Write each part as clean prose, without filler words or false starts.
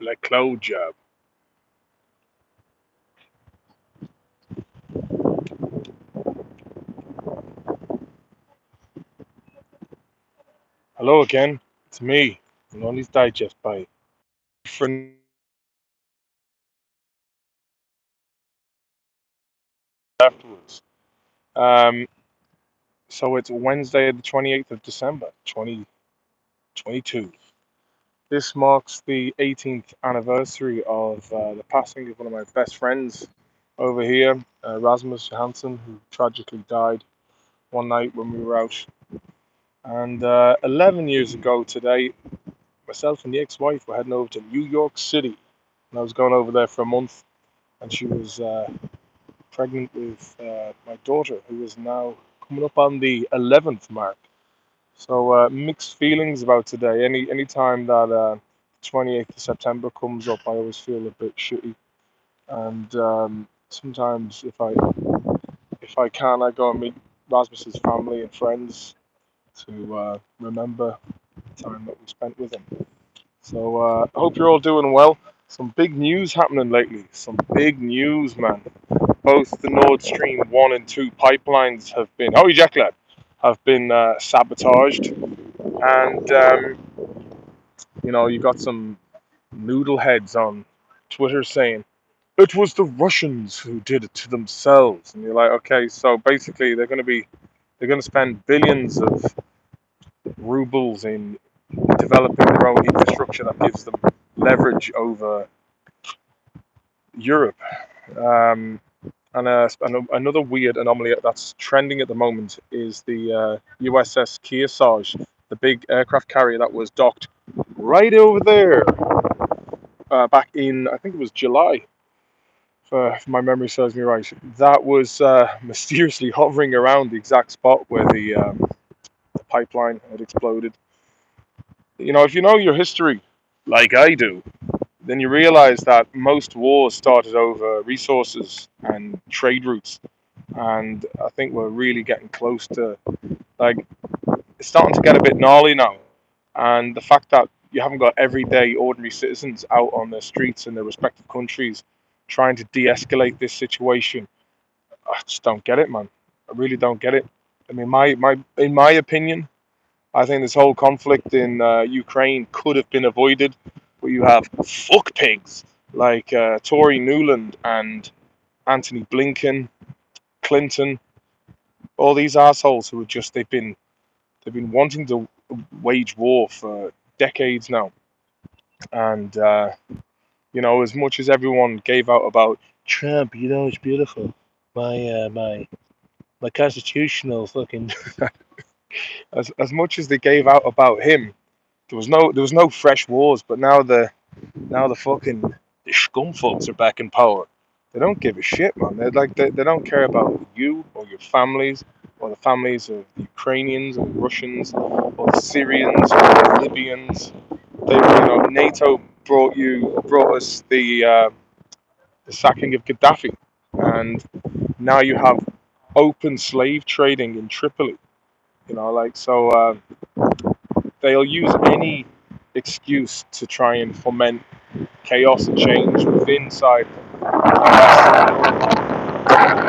like cloud job. Hello again. It's me, Nolly's Digest by for afterwards. Um, so it's Wednesday, the 28th of December, 2022. This marks the 18th anniversary of the passing of one of my best friends over here, Rasmus Johansson, who tragically died one night when we were out. And 11 years ago today, myself and the ex-wife were heading over to New York City, and I was going over there for a month, and she was pregnant with my daughter, who is now coming up on the 11th mark. So mixed feelings about today. Any time that 28th of September comes up, I always feel a bit shitty. And sometimes if I can, I go and meet Rasmus's family and friends to remember the time that we spent with him. So I hope you're all doing well. Some big news happening lately. Some big news, man. Both the Nord Stream 1 and 2 pipelines have been, oh, Jack lad, have been sabotaged. And, you got some noodle heads on Twitter saying, it was the Russians who did it to themselves. And you're like, okay, so basically they're going to spend billions of rubles in developing their own infrastructure that gives them leverage over Europe. Um, and another weird anomaly that's trending at the moment is the USS Kearsarge, the big aircraft carrier that was docked right over there back in, I think it was July, if my memory serves me right. That was mysteriously hovering around the exact spot where the pipeline had exploded. If you know your history, like I do, then you realize that most wars started over resources and trade routes. And I think we're really getting close to, like, it's starting to get a bit gnarly now. And the fact that you haven't got everyday ordinary citizens out on the streets in their respective countries trying to de-escalate this situation, I just don't get it, man. I really don't get it. I mean, in my opinion, I think this whole conflict in Ukraine could have been avoided, but you have fuck pigs like Tory Newland and Anthony Blinken, Clinton, all these assholes who are just they've been wanting to wage war for decades now, and as much as everyone gave out about Trump, it's beautiful, my constitutional fucking as much as they gave out about him, there was no fresh wars, but now the fucking the scumfucks are back in power. They don't give a shit, man. They don't care about you or your families or the families of the Ukrainians or the Russians or the Syrians or the Libyans. NATO brought us the sacking of Gaddafi, and now you have open slave trading in Tripoli. They'll use any excuse to try and foment chaos and change within inside.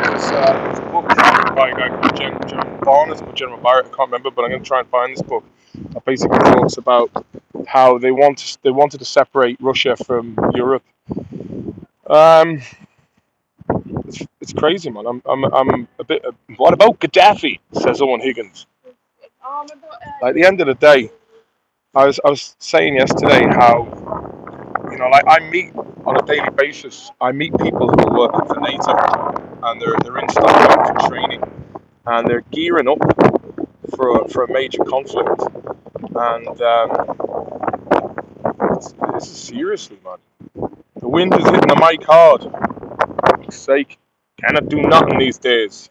There's a book by a guy called General Barnes or General Barrett, I can't remember, but I'm going to try and find this book that basically talks about how they wanted to separate Russia from Europe. Um, it's crazy, man. I'm a bit. What about Gaddafi? Says Owen Higgins. At the end of the day, I was saying yesterday how like I meet on a daily basis. I meet people who are working for NATO, and they're in Stockholm for training, and they're gearing up for a major conflict. And this is seriously, man. The wind is hitting the mic hard. For fuck's sake, cannot do nothing these days.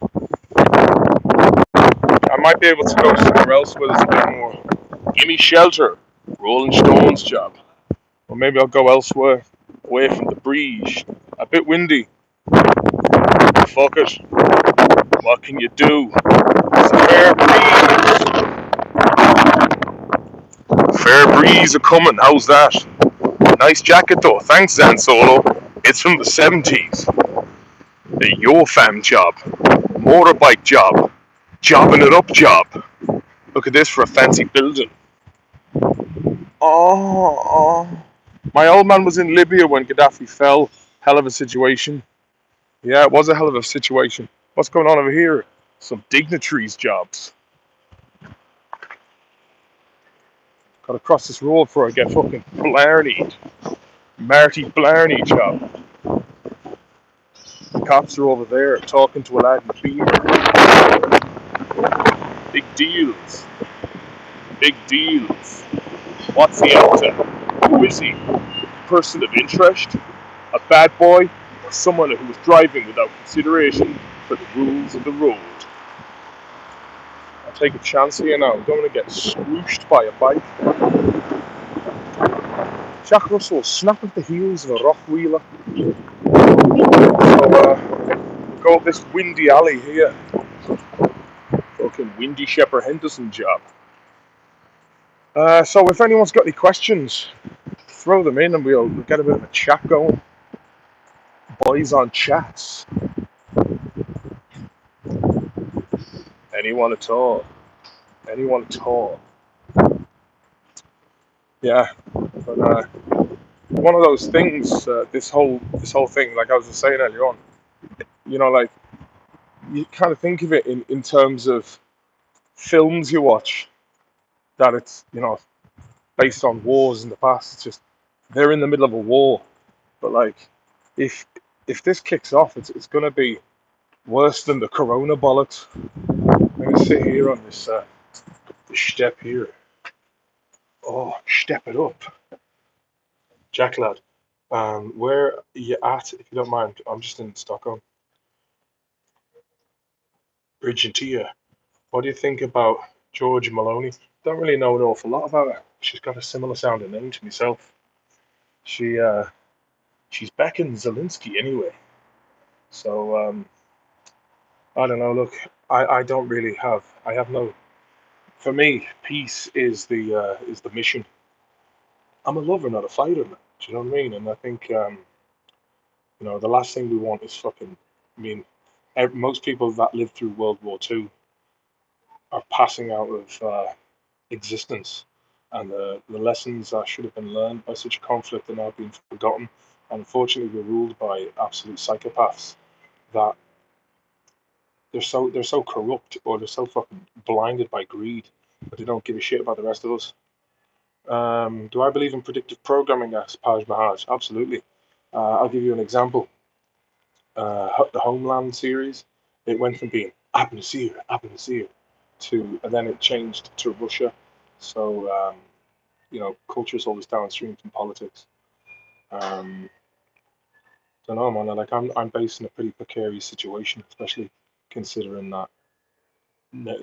I might be able to go somewhere else where there's a bit more. Give me shelter. Rolling Stones job. Or maybe I'll go elsewhere, away from the breeze. A bit windy. Fuck it. What can you do? It's a fair breeze. Fair breeze a coming. How's that? Nice jacket though. Thanks, Dan Solo. It's from the 70s. A Your Fam job. Motorbike job. Jobbing it up job. Look at this for a fancy building. Oh. My old man was in Libya when Gaddafi fell. Hell of a situation. Yeah, it was a hell of a situation. What's going on over here? Some dignitaries' jobs. Gotta cross this road before I get fucking Blarney. Marty Blarney job. The cops are over there talking to a lad in beer. Big deals. Big deals. What's he up to? Who is he? Person of interest? A bad boy? Or someone who was driving without consideration for the rules of the road? I'll take a chance here now. I'm going to get squooshed by a bike. Jack Russell snap at the heels of a Rottweiler. So, we'll go up this windy alley here. Fucking Windy Shepherd Henderson job. So if anyone's got any questions, throw them in and we'll get a bit of a chat going. Boys on chats. Anyone at all. Anyone at all. Yeah. But one of those things, this whole thing, like I was just saying earlier on, like you kind of think of it in terms of films you watch, that it's, based on wars in the past. It's just they're in the middle of a war. But like if this kicks off, it's gonna be worse than the corona bollocks. I'm gonna sit here on this step here. Oh, step it up. Jack lad. Where are you at, if you don't mind? I'm just in Stockholm. Bridgentia. What do you think about George Maloney? Don't really know an awful lot about her. She's got a similar sounding name to myself. She's backing Zelensky anyway. So I don't know. Look, I don't really have. I have no. For me, peace is the mission. I'm a lover, not a fighter, man. Do you know what I mean? And I think the last thing we want is fucking. I mean, most people that lived through World War II are passing out of existence, and the lessons that should have been learned by such a conflict are now being forgotten. And unfortunately, we're ruled by absolute psychopaths that they're so corrupt, or they're so fucking blinded by greed that they don't give a shit about the rest of us. Do I believe in predictive programming, as Paj Mahaj? Absolutely. I'll give you an example. The Homeland series, it went from being Abnazir, and then it changed to Russia. So, culture is always downstream from politics. Um, don't know, man. Like I'm based in a pretty precarious situation, especially considering that,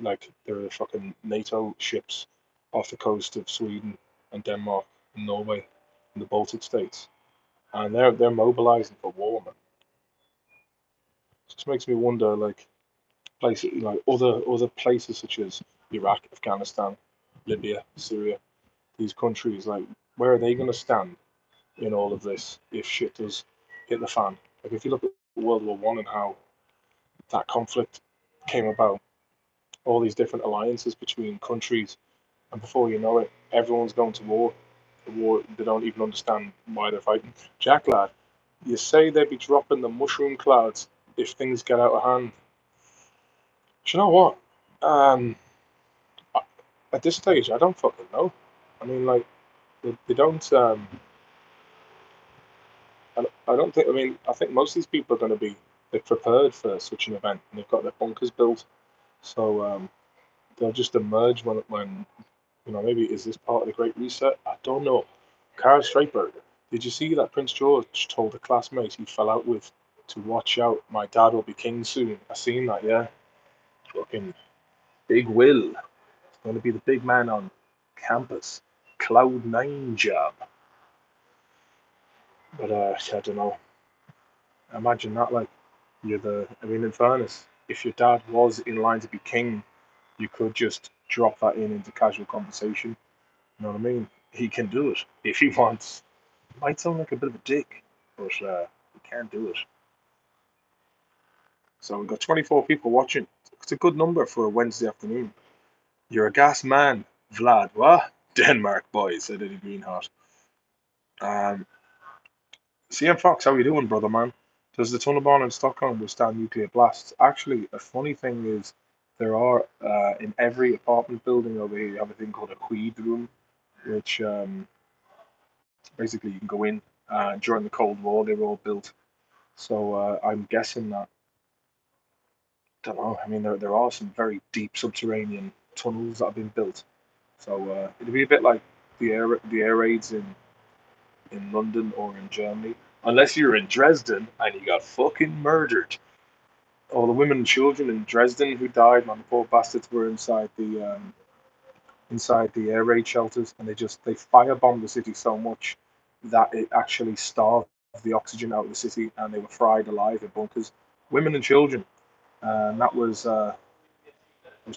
like, there are fucking NATO ships off the coast of Sweden and Denmark and Norway and the Baltic states, and they're mobilizing for war, man. It just makes me wonder, like, places like other places such as Iraq, Afghanistan, Libya, Syria, these countries, like, where are they going to stand in all of this if shit does hit the fan? Like, if you look at World War One and how that conflict came about, all these different alliances between countries, and before you know it, everyone's going to war. The war, they don't even understand why they're fighting. Jack lad, you say they'd be dropping the mushroom clouds if things get out of hand. Do you know what? Um, at this stage, I don't fucking know. I mean, like, they don't. I don't think. I mean, I think most of these people are going to be, they're prepared for such an event, and they've got their bunkers built. So they'll just emerge when maybe is this part of the Great Reset? I don't know. Karl Streitberg, did you see that Prince George told a classmate he fell out with to watch out? My dad will be king soon. I seen that, yeah. Fucking Big Will. Going to be the big man on campus. Cloud9 job. But I don't know. Imagine that, like, I mean, in fairness, if your dad was in line to be king, you could just drop that into casual conversation. You know what I mean? He can do it if he wants. Might sound like a bit of a dick, but you can't do it. So we've got 24 people watching. It's a good number for a Wednesday afternoon. You're a gas man, Vlad. What? Denmark boy, said Eddie Greenheart. Um, CM Fox, how you doing, brother man? Does the tunnel in Stockholm withstand nuclear blasts? Actually, a funny thing is there are in every apartment building over here you have a thing called a quid room, which basically you can go in during the Cold War. They were all built. So I'm guessing that don't know. I mean, there are some very deep subterranean tunnels that have been built. So it'd be a bit like the air raids in London or in Germany, unless you're in Dresden and you got fucking murdered. All the women and children in Dresden who died, man, the poor bastards were inside the air raid shelters, and they firebombed the city so much that it actually starved the oxygen out of the city, and they were fried alive in bunkers. Women and children, and that was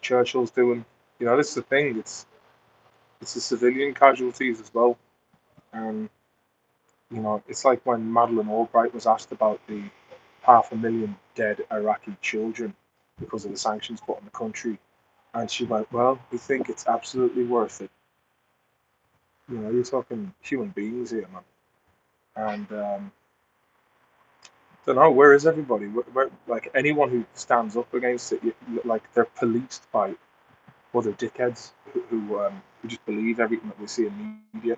Churchill's doing. This is the thing. It's the civilian casualties as well, and it's like when Madeleine Albright was asked about the 500,000 dead Iraqi children because of the sanctions put on the country, and she went, "Well, we think it's absolutely worth it." You're talking human beings here, man, and don't know where is everybody. Like anyone who stands up against it, like they're policed by other dickheads who just believe everything that they see in media.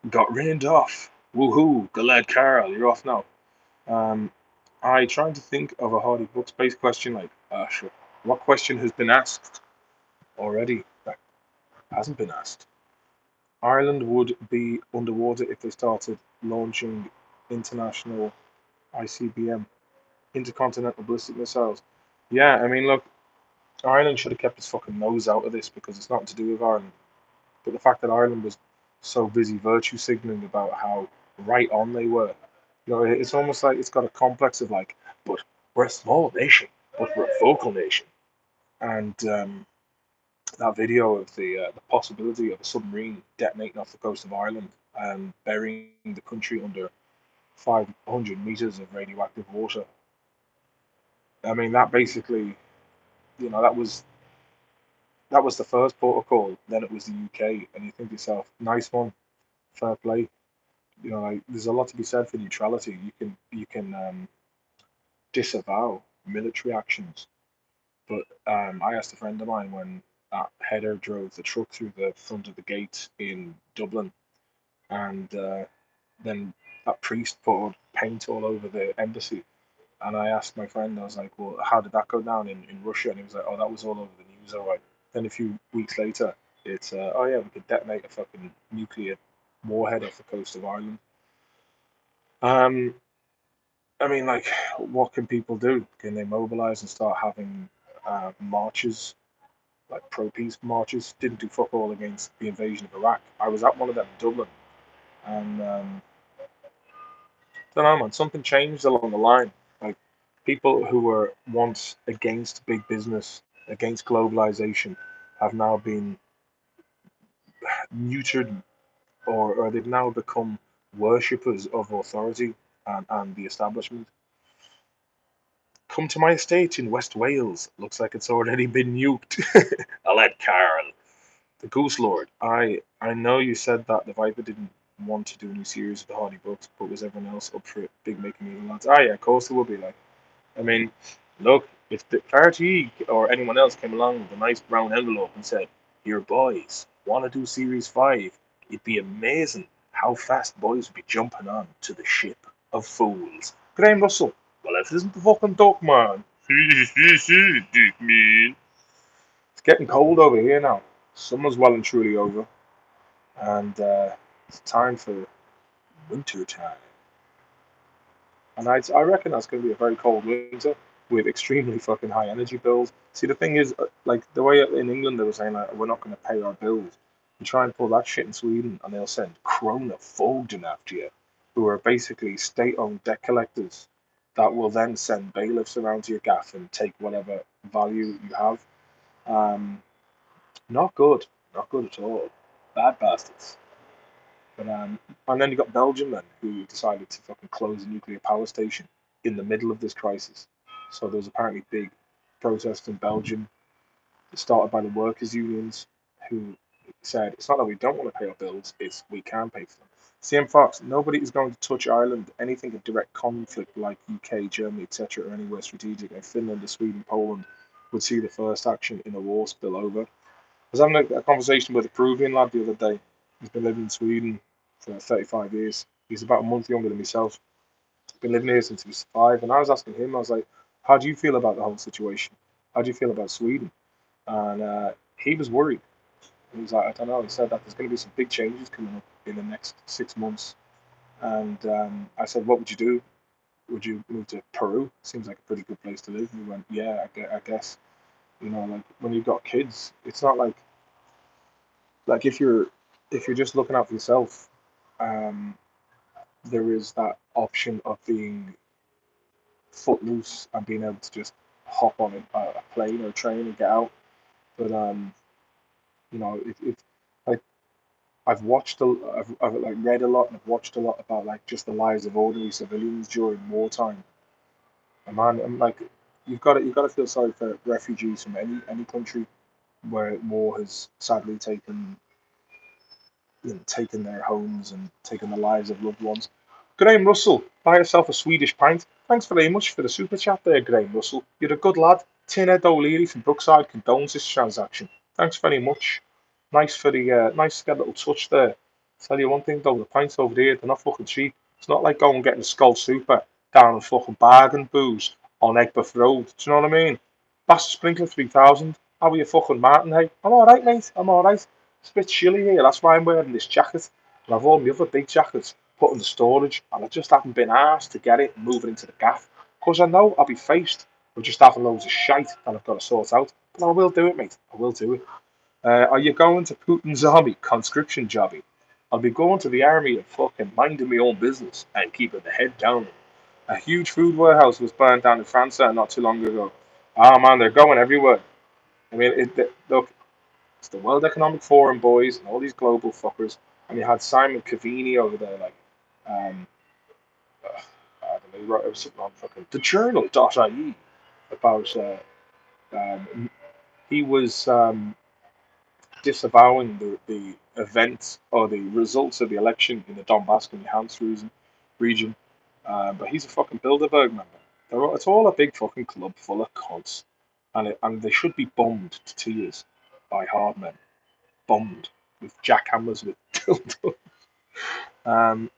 Got rained off. Woohoo! Galad Carl, you're off now. Um, I trying to think of a Hardy Book Space question like, sure. What question has been asked already that hasn't been asked? Ireland would be underwater if they started launching international ICBM, intercontinental ballistic missiles. Yeah, I mean, look, Ireland should have kept its fucking nose out of this because it's nothing to do with Ireland. But the fact that Ireland was so busy virtue signaling about how right on they were, it's almost like it's got a complex of like, but we're a small nation, but we're a vocal nation. And that video of the possibility of a submarine detonating off the coast of Ireland and burying the country under 500 meters of radioactive water. I mean, that basically, that was the first protocol. Then it was the UK, and you think to yourself, nice one, fair play. Like there's a lot to be said for neutrality. You can disavow military actions, but I asked a friend of mine when that header drove the truck through the front of the gate in Dublin, and then that priest poured paint all over the embassy. And I asked my friend, I was like, "Well, how did that go down in Russia?" And he was like, "Oh, that was all over the news, all right." Then a few weeks later, it's oh yeah, we could detonate a fucking nuclear warhead off the coast of Ireland. Um, I mean, like, what can people do? Can they mobilize and start having marches, like pro-peace marches? Didn't do fuck all against the invasion of Iraq. I was at one of them in Dublin, and don't know, man. Something changed along the line. Like, people who were once against big business, against globalization, have now been neutered, or they've now become worshippers of authority and the establishment. Come to my estate in West Wales. Looks like it's already been nuked. I'll let Carl. The Goose Lord. I know you said that the Viper didn't want to do a new series of the Hardy books, but was everyone else up for it? Big making me lads. Ah, yeah, of course there will be. Like, I mean, look, if the Farty or anyone else came along with a nice brown envelope and said, "Here, boys, want to do Series 5? It'd be amazing how fast boys would be jumping on to the ship of fools." Graham Russell. Well, if it isn't the fucking Duck Man. Dick Man. It's getting cold over here now. Summer's well and truly over, and it's time for winter time. And I reckon that's going to be a very cold winter with extremely fucking high energy bills. See, the thing is, like the way in England they were saying, like, we're not going to pay our bills. You try and pull that shit in Sweden, and they'll send Krona Fogden after you, who are basically state-owned debt collectors that will then send bailiffs around to your gaff and take whatever value you have. Um, not good, not good at all. Bad bastards. But and then you got Belgium then, who decided to fucking close a nuclear power station in the middle of this crisis. So there was apparently big protests in Belgium started by the workers' unions, who said it's not that we don't want to pay our bills, it's we can pay for them. CM Fox, nobody is going to touch Ireland, anything in direct conflict like UK, Germany, etc., or anywhere strategic, and Finland or Sweden, Poland would see the first action in a war spill over. I was having a conversation with a Peruvian lad the other day. He's been living in Sweden for 35 years. He's about a month younger than myself. Been living here since he was 5, and I was asking him, I was like, how do you feel about the whole situation? How do you feel about Sweden? And he was worried. He was like, I don't know. He said that there's going to be some big changes coming up in the next 6 months. And I said, what would you do? Would you move to Peru? Seems like a pretty good place to live. And he went, yeah, I guess. You know, like when you've got kids, it's not like if you're just looking out for yourself, um, there is that option of being footloose and being able to just hop on a plane or a train and get out. But if like I've watched I've like read a lot and I've watched a lot about like just the lives of ordinary civilians during wartime. And man, I'm like, you've got to feel sorry for refugees from any country where war has sadly taken their homes and taken the lives of loved ones. Graham Russell, buy yourself a Swedish pint. Thanks very much for the super chat there, Graham Russell. You're a good lad. Tinhead O'Leary from Brookside condones this transaction. Thanks very much. Nice to get a little touch there. Tell you one thing though, the pints over there, they're not fucking cheap. It's not like going and getting a Skull Super down in fucking Bargain Booze on Egbert Road. Do you know what I mean? Bass Sprinkler 3000. How are you fucking Martin, hey? I'm alright, mate. I'm alright. It's a bit chilly here. That's why I'm wearing this jacket. And I've all my other big jackets put in the storage, and I just haven't been asked to get it and move it into the gaff because I know I'll be faced with just having loads of shite that I've got to sort out. But I will do it, mate. I will do it. Are you going to Putin's army conscription jobby? I'll be going to the army and fucking minding my own business and keeping the head down. A huge food warehouse was burned down in France not too long ago. Ah man, they're going everywhere. I mean, look, it's the World Economic Forum boys and all these global fuckers, and you had Simon Cavini over there, like, um, I don't know, he wrote something on fucking the journal.ie about he was disavowing the events or the results of the election in the Donbass and Luhansk region. But he's a fucking Bilderberg member. It's all a big fucking club full of cunts. And they should be bombed to tears by hard men. Bombed with jackhammers with dildo. Um,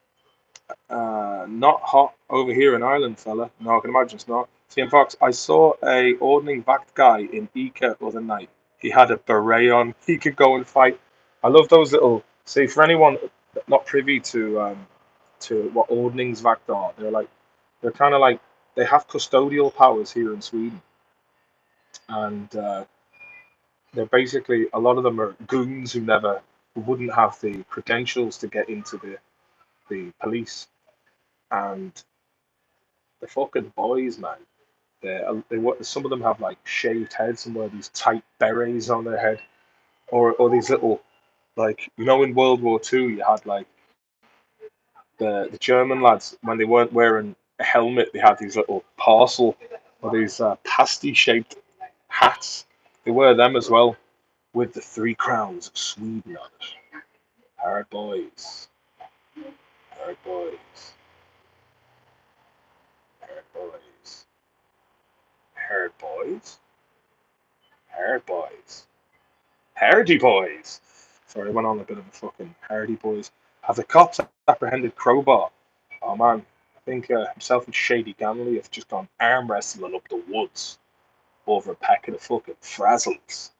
not hot over here in Ireland, fella. No, I can imagine it's not. CM Fox, I saw a ordning backed guy in Ica the other night. He had a beret on. He could go and fight. I love those little. See, for anyone not privy to what Ordningsvakt are, they're kind of like they have custodial powers here in Sweden, and they're basically a lot of them are goons who wouldn't have the credentials to get into the police, and the fucking boys, man. Some of them have like shaved heads and wear these tight berets on their head, or these little like in World War Two you had like the German lads when they weren't wearing a helmet they had these little parcel or these pasty shaped hats. They wear them as well with the three crowns of Sweden on it. Hard boys, hard boys, hard boys, hard boys, hard boys. Hardy Boys. Sorry, I went on a bit of a fucking Hardy Boys. Have the cops apprehended Crowbar? Oh man, I think himself and Shady Ganley have just gone arm wrestling up the woods over a packet of fucking frazzles.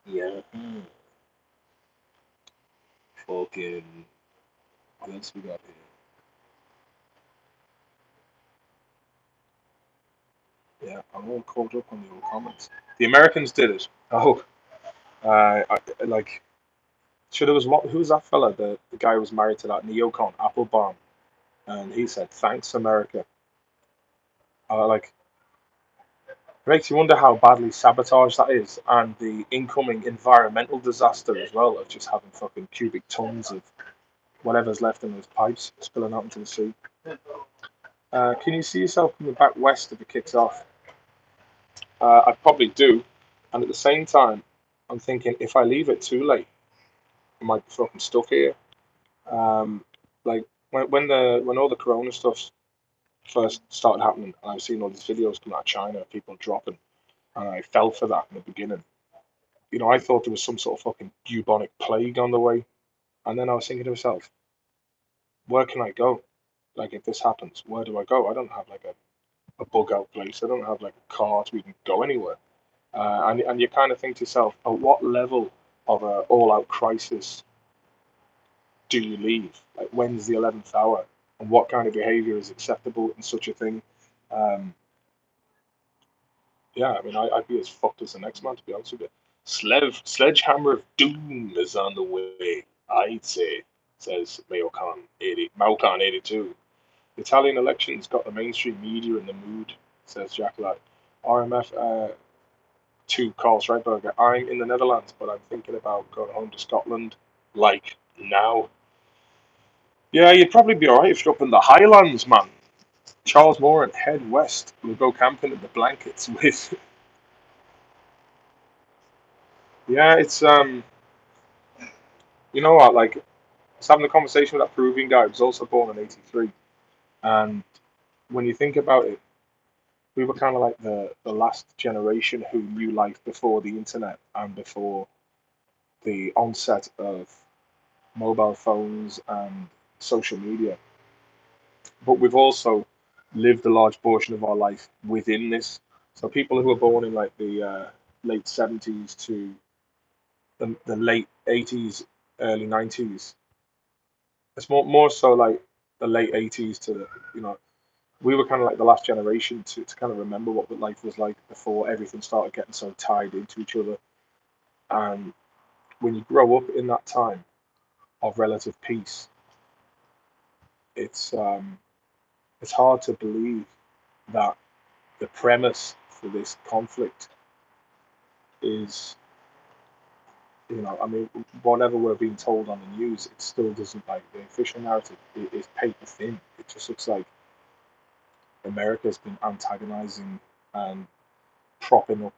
Yeah. Fucking. What else we got here? Yeah, I'm all caught up on the old comments. The Americans did it. Oh, like. Sure, there was one. Who was that fella? The guy who was married to that neocon Applebaum, and he said, "Thanks, America." Like it makes you wonder how badly sabotaged that is, and the incoming environmental disaster as well of just having fucking cubic tons of whatever's left in those pipes spilling out into the sea. Can you see yourself coming back west if it kicks off? I probably do, and at the same time, I'm thinking if I leave it too late, I might be fucking stuck here. Um, like when all the Corona stuff first started happening, and I was seeing all these videos coming out of China, people dropping, and I fell for that in the beginning. I thought there was some sort of fucking bubonic plague on the way, and then I was thinking to myself, where can I go? Like if this happens, where do I go? I don't have like a bug out place. I don't have like a car to even go anywhere. And you kind of think to yourself, at what level of a all out crisis do you leave? Like when's the 11th hour? And what kind of behavior is acceptable in such a thing? Um, yeah, I mean, I'd be as fucked as the next man, to be honest with you. Sledgehammer of Doom is on the way, I'd say, says Maocan 82. The Italian elections got the mainstream media in the mood, says Jack Ladd. RMF to Carl Schreiberger. I'm in the Netherlands, but I'm thinking about going home to Scotland, like now. Yeah, you'd probably be alright if you're up in the Highlands, man. Charles Moore and head west. We'll go camping in the blankets with. Yeah, it's you know what? Like, I was having a conversation with that Peruvian guy who was also born in '83, and when you think about it, we were kind of like the last generation who knew life before the internet and before the onset of mobile phones and social media. But we've also lived a large portion of our life within this. So people who were born in like the late '70s to the late '80s, early '90s, it's more so like the late '80s to we were kind of like the last generation to kind of remember what the life was like before everything started getting so tied into each other. And when you grow up in that time of relative peace, it's um, it's hard to believe that the premise for this conflict is, I mean, whatever we're being told on the news, it still doesn't like the official narrative is paper thin. It just looks like America's been antagonizing and propping up,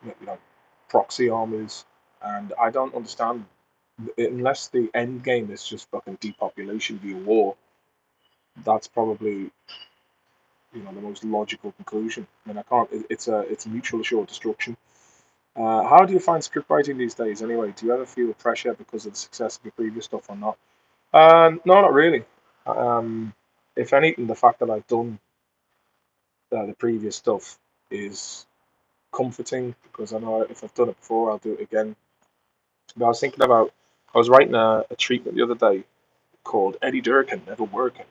you know, proxy armies, and I don't understand unless the end game is just fucking depopulation via war. That's probably the most logical conclusion. I mean, I can't. It's a mutual assured destruction. How do you find script writing these days? Anyway, do you ever feel pressure because of the success of your previous stuff or not? No, not really. Um, if anything, the fact that I've done the previous stuff is comforting because I know if I've done it before, I'll do it again. But I was writing a treatment the other day called Eddie Durkin, Never Working.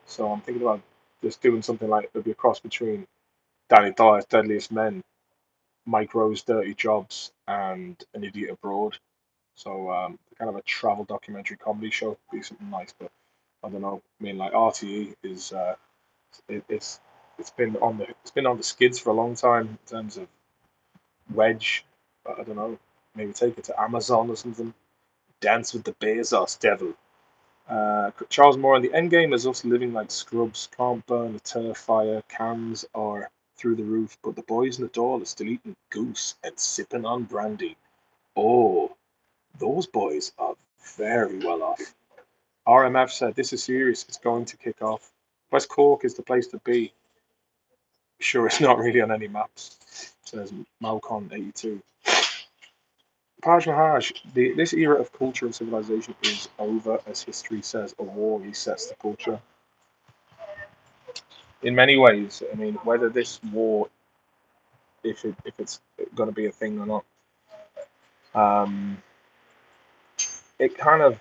So I'm thinking about just doing something like it'll be a cross between Danny Dyer's Deadliest Men, Mike Rowe's Dirty Jobs, and An Idiot Abroad. So kind of a travel documentary comedy show, be something nice. But I don't know. I mean, like RTE is it's it's been on the skids for a long time in terms of Wedge. But I don't know. Maybe take it to Amazon or something. Dance with the Bezos devil. Charles Moore, and the end game is us living like scrubs, can't burn a turf fire, cans are through the roof, but the boys in the door are still eating goose and sipping on brandy. Oh, those boys are very well off. RMF said, this is serious, it's going to kick off. West Cork is the place to be. Sure, it's not really on any maps, says Malcon 82. Paj Mahaj, this era of culture and civilization is over, as history says. A war resets the culture. In many ways, I mean, whether this war, if it's going to be a thing or not, um, it kind of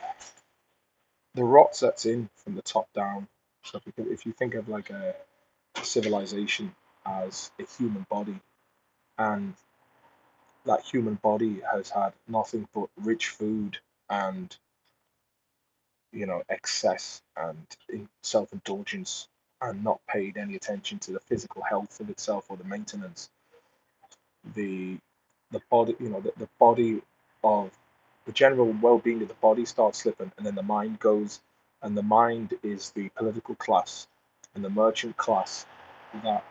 the rot sets in from the top down. So if you think of like a civilization as a human body, and that human body has had nothing but rich food and excess and self-indulgence, and not paid any attention to the physical health of itself or the maintenance, the the body, the body of the general well-being of the body starts slipping, and then the mind goes, and the mind is the political class and the merchant class that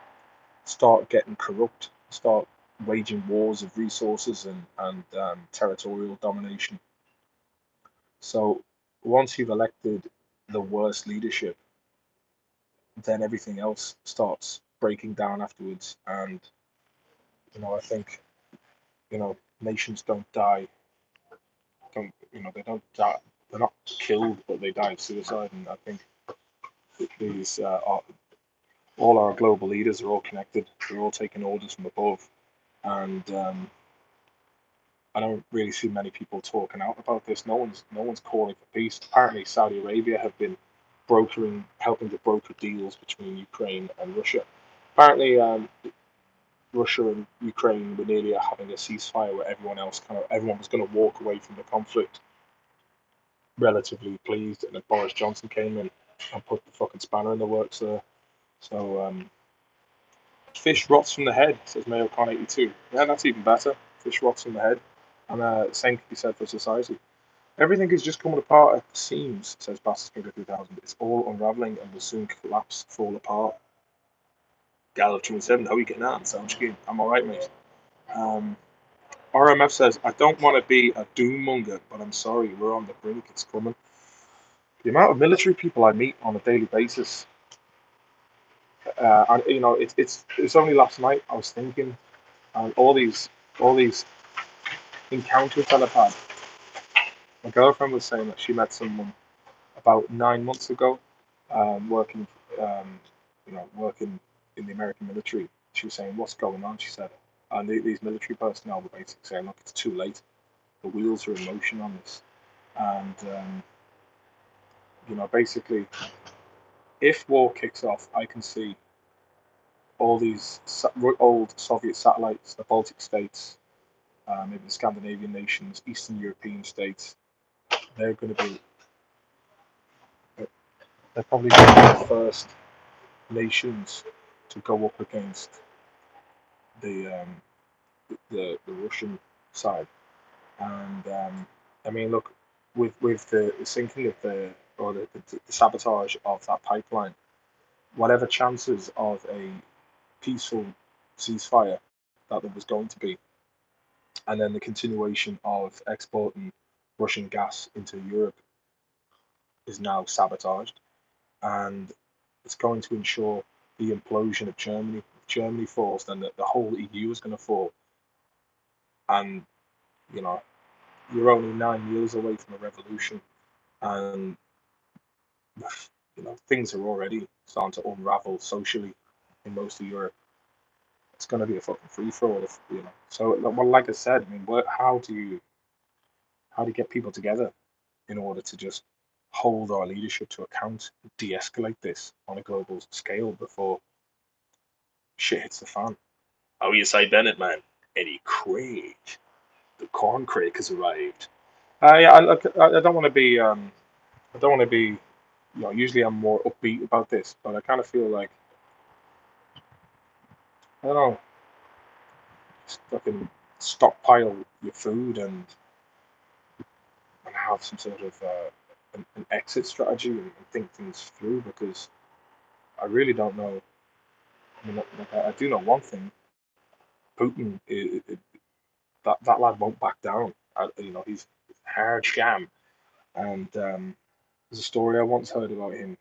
start getting corrupt, start waging wars of resources and territorial domination. So once you've elected the worst leadership, then everything else starts breaking down afterwards. And I think nations don't die, don't they don't die. They're not killed, but they die of suicide. And I think these all our global leaders are all connected. They're all taking orders from above, and I don't really see many people talking out about this. No one's calling for peace. Apparently, Saudi Arabia have been helping to broker deals between Ukraine and Russia. Apparently, Russia and Ukraine were nearly having a ceasefire where everyone was going to walk away from the conflict relatively pleased, and then Boris Johnson came in and put the fucking spanner in the works there. So fish rots from the head, says Mayo Con 82. Yeah, that's even better. Fish rots from the head, and same can be said for society. Everything is just coming apart at the seams, says Bastard Finger 2000. It's all unraveling and will soon collapse, fall apart. Gallup 27, how are you getting on? Sounds good. I'm alright, mate. Um, RMF says, I don't want to be a doom monger, but I'm sorry, we're on the brink, it's coming. The amount of military people I meet on a daily basis, and it's only last night I was thinking, and all these encounters that I've had. My girlfriend was saying that she met someone about 9 months ago, working, um, working in the American military. She was saying, "What's going on?" She said, and these military personnel were basically saying, "Look, it's too late. The wheels are in motion on this." And basically, if war kicks off, I can see all these old Soviet satellites, the Baltic states, maybe the Scandinavian nations, Eastern European states. They're going to be, they're probably going to be the first nations to go up against the the Russian side. And I mean, look, with the sinking of the sabotage of that pipeline, whatever chances of a peaceful ceasefire that there was going to be, and then the continuation of exporting Russian gas into Europe is now sabotaged, and it's going to ensure the implosion of Germany. If Germany falls, then the whole EU is going to fall, and you know you're only 9 years away from a revolution, and things are already starting to unravel socially in most of Europe. It's going to be a fucking free for all, if you know. So, well, like I said, I mean, how do you get people together in order to just hold our leadership to account, de-escalate this on a global scale before shit hits the fan? Oh, you say Bennett, man? Eddie Craig, the corn crake has arrived. Yeah, I don't want to be. I don't want to be. Usually I'm more upbeat about this, but I kind of feel like I don't know, just fucking stockpile your food and have some sort of an exit strategy and think things through, because I really don't know. I mean, like, I do know one thing: Putin, that lad won't back down. He's hard sham. And there's a story I once heard about him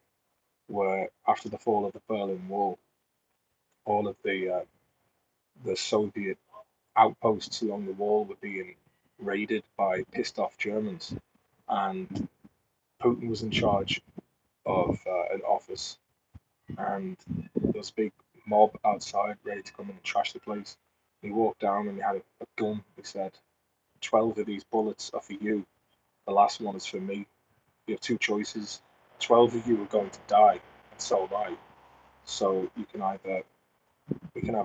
where after the fall of the Berlin Wall, all of the Soviet outposts along the wall were being raided by pissed off Germans, and Putin was in charge of an office, and there was a big mob outside ready to come in and trash the place. He walked down and he had a gun. He said, 12 of these bullets are for you. The last one is for me. You have two choices. 12 of you are going to die, and so am I. So we can either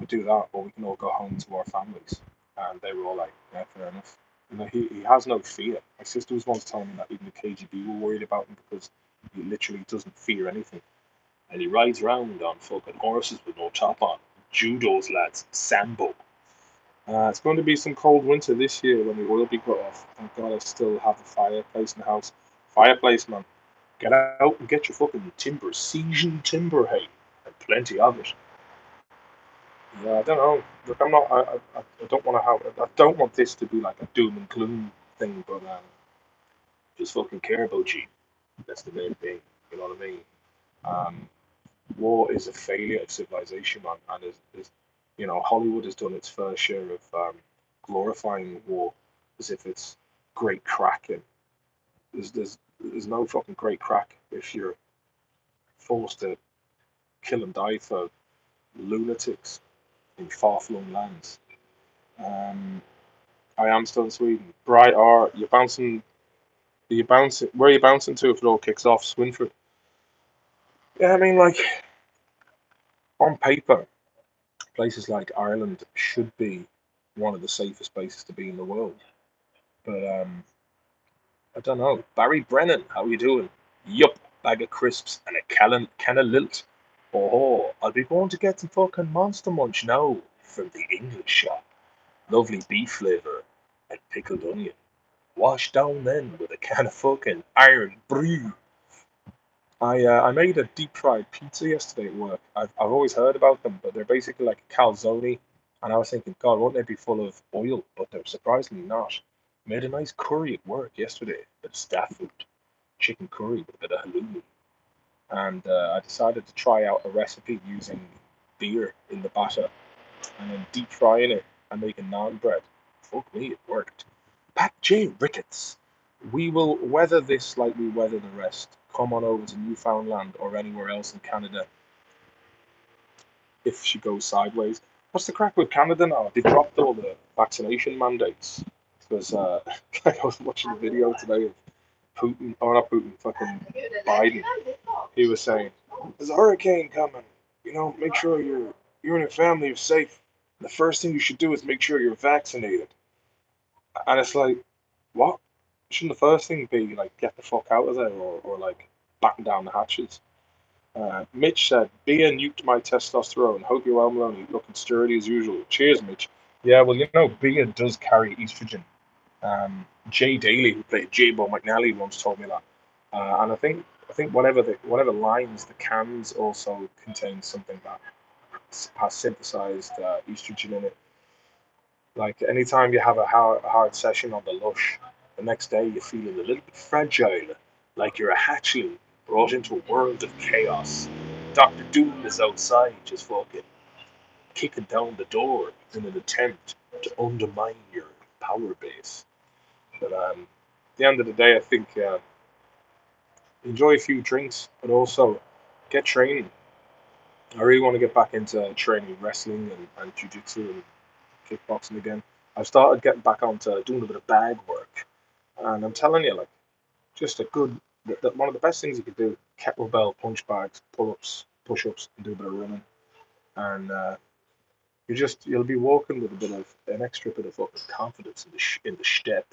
do that, or we can all go home to our families. And they were all like, yeah, fair enough. He has no fear. My sister was once telling me that even the KGB were worried about him because he literally doesn't fear anything. And he rides around on fucking horses with no top on. Judo's lads, Sambo. It's going to be some cold winter this year when the oil be cut off. Thank God I still have a fireplace in the house. Fireplace, man. Get out and get your fucking timber, seasoned timber, hey, and plenty of it. Yeah, I don't know. Look, I'm not. I don't want to have. I don't want this to be like a doom and gloom thing, but just fucking care about you. That's the main thing. You know what I mean? Um, War is a failure of civilization, man, and Hollywood has done its fair share of glorifying war as if it's great crack, and there's no fucking great crack if you're forced to kill and die for lunatics in far-flung lands. Um, I am still in Sweden. Bright R, you're bouncing. You bouncing? Where are you bouncing to if it all kicks off? Swinford. Yeah, I mean, like on paper, places like Ireland should be one of the safest places to be in the world. But I don't know. Barry Brennan, how you doing? Yup, bag of crisps and a can of lilt. Oh, I'll be going to get some fucking Monster Munch now from the English shop. Lovely beef flavour and pickled onion. Washed down then with a can of fucking Iron Brew. I made a deep fried pizza yesterday at work. I've always heard about them, but they're basically like a calzone. And I was thinking, God, won't they be full of oil? But they're surprisingly not. Made a nice curry at work yesterday, bit of staff food, chicken curry with a bit of halloumi. And I decided to try out a recipe using beer in the batter and then deep frying it and making naan bread. Fuck me, it worked. Pat J. Ricketts. We will weather this like we weather the rest. Come on over to Newfoundland or anywhere else in Canada if she goes sideways. What's the crack with Canada now? They dropped all the vaccination mandates. Because like I was watching a video today of Putin, or not Putin, fucking Biden. He was saying, "There's a hurricane coming. Make sure you and your family are safe. The first thing you should do is make sure you're vaccinated." And it's like, what? Shouldn't the first thing be like get the fuck out of there, or like batten down the hatches? Mitch said, Bia nuked my testosterone. Hope you're well, Maloney. Looking sturdy as usual. Cheers, Mitch. Yeah, well, Bia does carry estrogen. Jay Daly, who played J-Bo McNally, once told me that. And I think whatever lines the cans also contain something that has synthesized estrogen in it. Like anytime you have a hard session on the lush, the next day you're feeling a little bit fragile, like you're a hatchling brought into a world of chaos. Doctor Doom is outside, just fucking kicking down the door in an attempt to undermine your power base. But at the end of the day, I think enjoy a few drinks, but also get training. I really want to get back into training wrestling and jiu-jitsu and kickboxing again. I've started getting back onto doing a bit of bag work, and I'm telling you, like, just a good, one of the best things you could do: kettlebell punch bags, pull-ups, push-ups, and do a bit of running, and you'll be walking with a bit of an extra bit of fucking confidence in the step,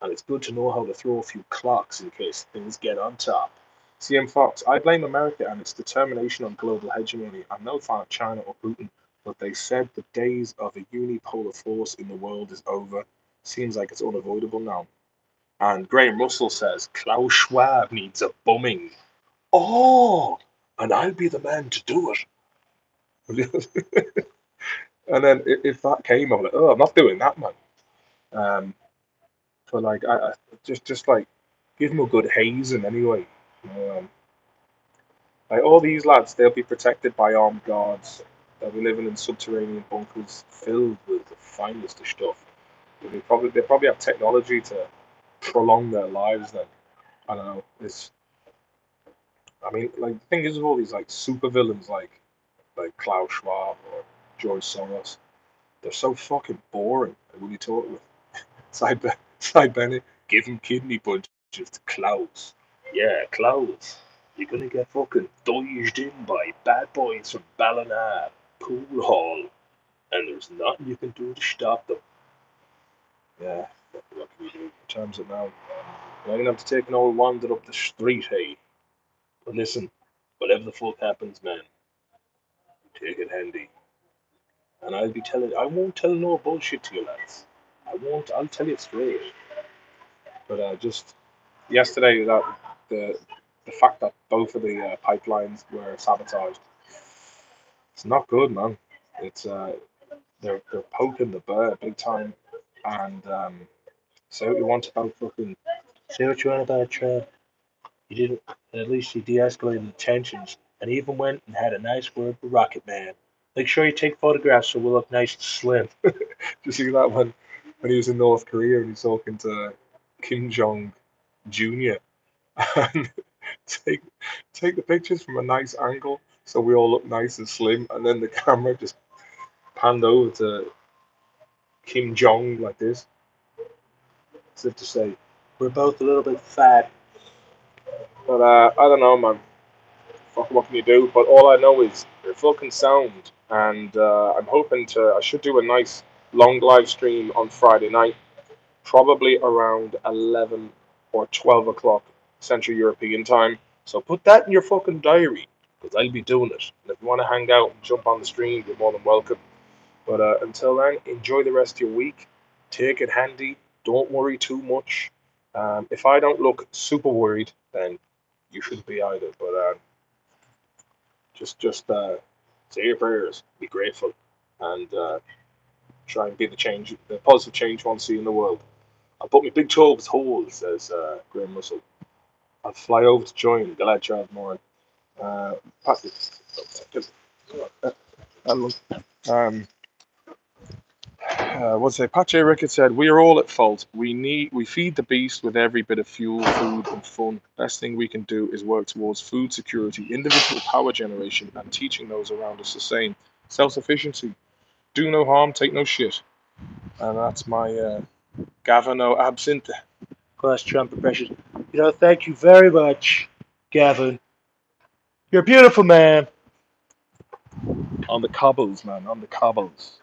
and it's good to know how to throw a few clocks in case things get on top. CM Fox, I blame America and its determination on global hegemony. I'm no fan of China or Putin, but they said the days of a unipolar force in the world is over. Seems like it's unavoidable now. And Graham Russell says Klaus Schwab needs a bumming. Oh, and I'll be the man to do it. And then if that came, I'm like, oh, I'm not doing that, man. Um, but like, I just like give him a good hazing anyway. Like all these lads, they'll be protected by armed guards. They'll be living in subterranean bunkers filled with the finest of stuff. They probably have technology to prolong their lives. Then I don't know. Like the thing is with all these like super villains like Klaus Schwab or George Soros, they're so fucking boring. Like, when you talk with Side, Side Bennett, give him kidney punches to Klaus. Yeah, Klaus. You're gonna get fucking dodged in by bad boys from Ballina Pool Hall, and there's nothing you can do to stop them. Yeah, what can you do? What time's it now? I'm gonna have to take an old wander up the street, hey. But listen, whatever the fuck happens, man, take it handy. and I won't tell no bullshit to you lads. I won't. I'll tell you straight. But just yesterday, the the fact that both of the pipelines were sabotaged, it's not good, man. It's they're poking the bear big time, and say what you want about fucking say what you want about Trump. He didn't. At least he de-escalated the tensions, and he even went and had a nice word with Rocket Man. Make sure you take photographs so we'll look nice and slim. Did you see that when he was in North Korea and he's talking to Kim Jong Jr. and take take the pictures from a nice angle so we all look nice and slim, and then the camera just panned over to Kim Jong like this, as if to say, "We're both a little bit fat." But I don't know, man. Fuck, what can you do? But all I know is they're fucking sound, and I'm hoping to. I should do a nice long live stream on Friday night, probably around 11 or 12 o'clock Central European time. So put that in your fucking diary, because I'll be doing it. And if you want to hang out and jump on the stream, you're more than welcome. But until then, enjoy the rest of your week. Take it handy. Don't worry too much. If I don't look super worried, then you shouldn't be either. But just say your prayers, be grateful, and try and be the change, the positive change you want to see in the world. I'll put my big toe up his hole, says Graham Russell. I'll fly over to join. Glad Charles Moran. Pass it. Um, what's it? Pache Ricketts said, "We are all at fault. We feed the beast with every bit of fuel, food, and fun. Best thing we can do is work towards food security, individual power generation, and teaching those around us the same. Self-sufficiency. Do no harm, take no shit." And that's my Gavin Absinthe. Class Trump impression. Thank you very much, Gavin. You're a beautiful man. On the cobbles, man, on the cobbles.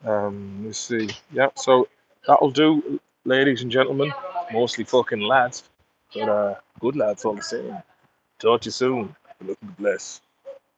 Let's see. Yeah, so that'll do, ladies and gentlemen. Mostly fucking lads, but good lads all the same. Talk to you soon. Looking bless.